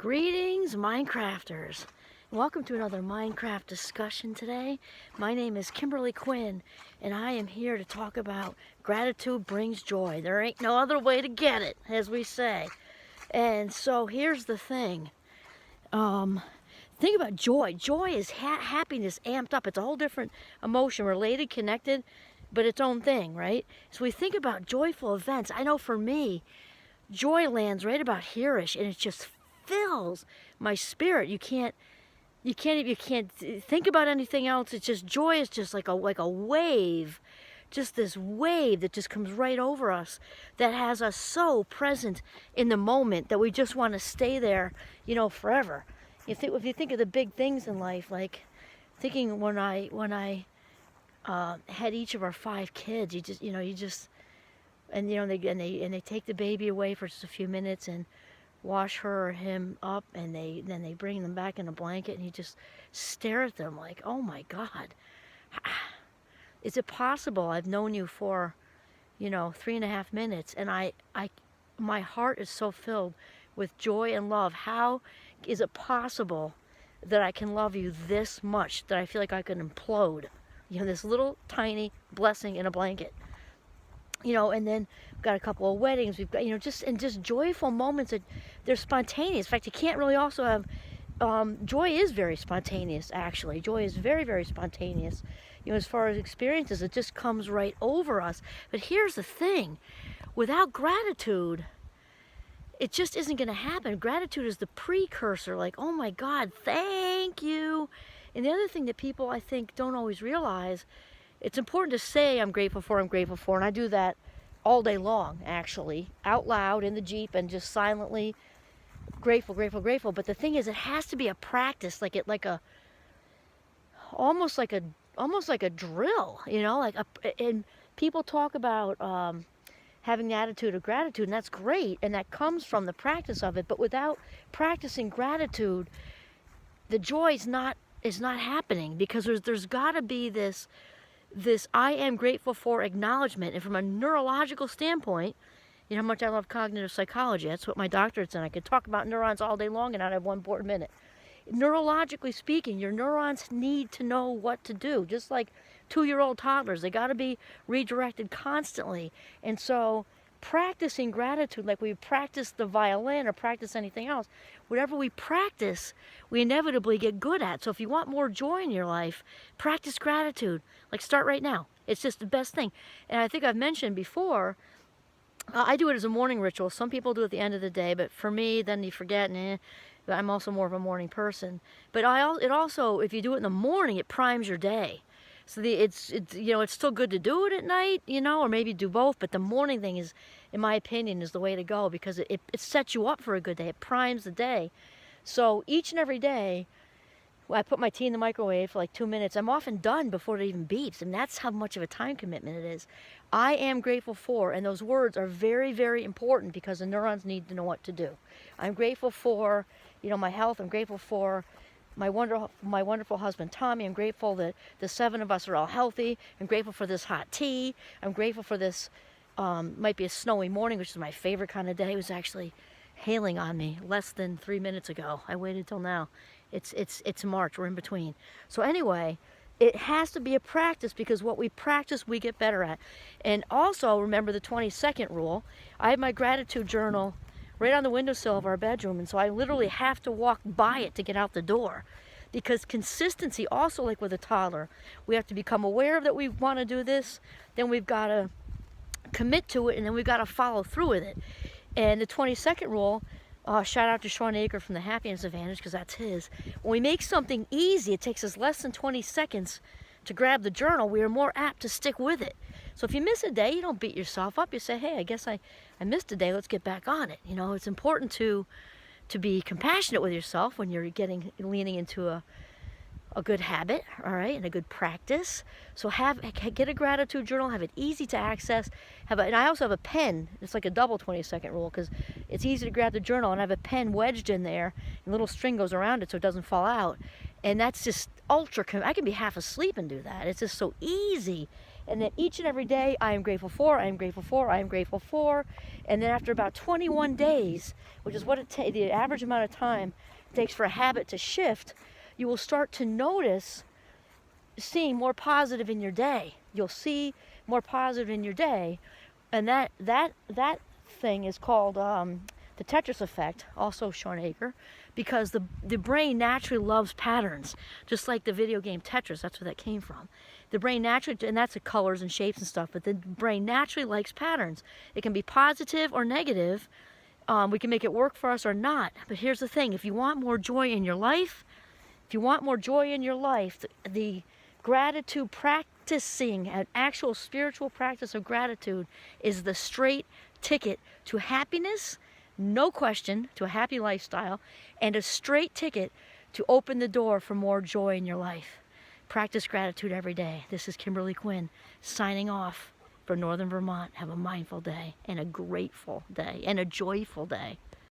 Greetings, Minecrafters. Welcome to another Minecraft discussion today. My name is Kimberly Quinn, and I am here to talk about gratitude brings joy. There ain't no other way to get it, as we say. And so here's the thing. Think about joy. Joy is happiness amped up. It's a whole different emotion, related, connected, but its own thing, right? So we think about joyful events. I know for me, joy lands right about here-ish, and it just fills my spirit. You can't think about anything else. It's just joy is just like a wave, just this wave that just comes right over us, that has us so present in the moment that we just want to stay there, forever. If you think of the big things in life, like thinking when I had each of our 5 kids, they take the baby away for just a few minutes and wash her or him up, and then they bring them back in a blanket, and you just stare at them like, oh my God, is it possible? I've known you for 3.5 minutes, and my heart is so filled with joy and love. How is it possible that I can love you this much, that I feel like I can implode? This little tiny blessing in a blanket. And then we've got a couple of weddings. We've got, just joyful moments that they're spontaneous. In fact, you can't really also have, joy is very spontaneous, actually. Joy is very, very spontaneous. As far as experiences, it just comes right over us. But here's the thing. Without gratitude, it just isn't going to happen. Gratitude is the precursor, like, oh my God, thank you. And the other thing that people, I think, don't always realize, it's important to say I'm grateful for, and I do that all day long, actually, out loud in the Jeep and just silently grateful, grateful, grateful. But the thing is, it has to be a practice, almost like a drill, and people talk about having the attitude of gratitude, and that's great, and that comes from the practice of it. But without practicing gratitude, the joy is not happening, because there's got to be this I am grateful for acknowledgement. And from a neurological standpoint, how much I love cognitive psychology. That's what my doctorate's in. I could talk about neurons all day long and not have one bored minute. Neurologically speaking, your neurons need to know what to do. Just like 2-year-old toddlers, they got to be redirected constantly. And so practicing gratitude, like we practice the violin or practice anything else, whatever we practice, we inevitably get good at. So if you want more joy in your life, practice gratitude. Like, start right now. It's just the best thing. And I think I've mentioned before, I do it as a morning ritual. Some people do it at the end of the day, but for me, then you forget, I'm also more of a morning person. But it also, if you do it in the morning, it primes your day. So it's still good to do it at night, or maybe do both. But the morning thing is, in my opinion, is the way to go, because it sets you up for a good day. It primes the day. So each and every day, I put my tea in the microwave for like 2 minutes. I'm often done before it even beeps. And that's how much of a time commitment it is. I am grateful for, and those words are very, very important, because the neurons need to know what to do. I'm grateful for, my health. I'm grateful for my wonderful husband, Tommy. I'm grateful that the 7 of us are all healthy. I'm grateful for this hot tea. I'm grateful for this, might be a snowy morning, which is my favorite kind of day. It was actually hailing on me less than 3 minutes ago. I waited till now. It's March, we're in between. So anyway, it has to be a practice, because what we practice, we get better at. And also, remember the 20-second rule. I have my gratitude journal right on the windowsill of our bedroom, and so I literally have to walk by it to get out the door. Because consistency, also like with a toddler, we have to become aware that we want to do this, then we've got to commit to it, and then we've got to follow through with it. And the 20-second rule, shout out to Sean Aker from the Happiness Advantage, because that's his. When we make something easy, it takes us less than 20 seconds to grab the journal. We are more apt to stick with it. So if you miss a day, you don't beat yourself up. You say, hey, I guess I missed a day. Let's get back on it. It's important to be compassionate with yourself when you're leaning into a good habit, all right, and a good practice. So get a gratitude journal, have it easy to access. And I also have a pen. It's like a double 20-second rule, because it's easy to grab the journal, and I have a pen wedged in there, and a little string goes around it so it doesn't fall out. And that's just I can be half asleep and do that. It's just so easy. And then each and every day, I am grateful for, I am grateful for, I am grateful for. And then after about 21 days, which is what the average amount of time it takes for a habit to shift, you will start to notice seeing more positive in your day. You'll see more positive in your day. And that thing is called the Tetris effect, also Sean Aker, because the brain naturally loves patterns, just like the video game Tetris. That's where that came from. The brain naturally, and that's the colors and shapes and stuff, but the brain naturally likes patterns. It can be positive or negative. We can make it work for us or not. But here's the thing: if you want more joy in your life, the gratitude practicing, an actual spiritual practice of gratitude, is the straight ticket to happiness, no question, to a happy lifestyle, and a straight ticket to open the door for more joy in your life. Practice gratitude every day. This is Kimberly Quinn signing off for Northern Vermont. Have a mindful day and a grateful day and a joyful day.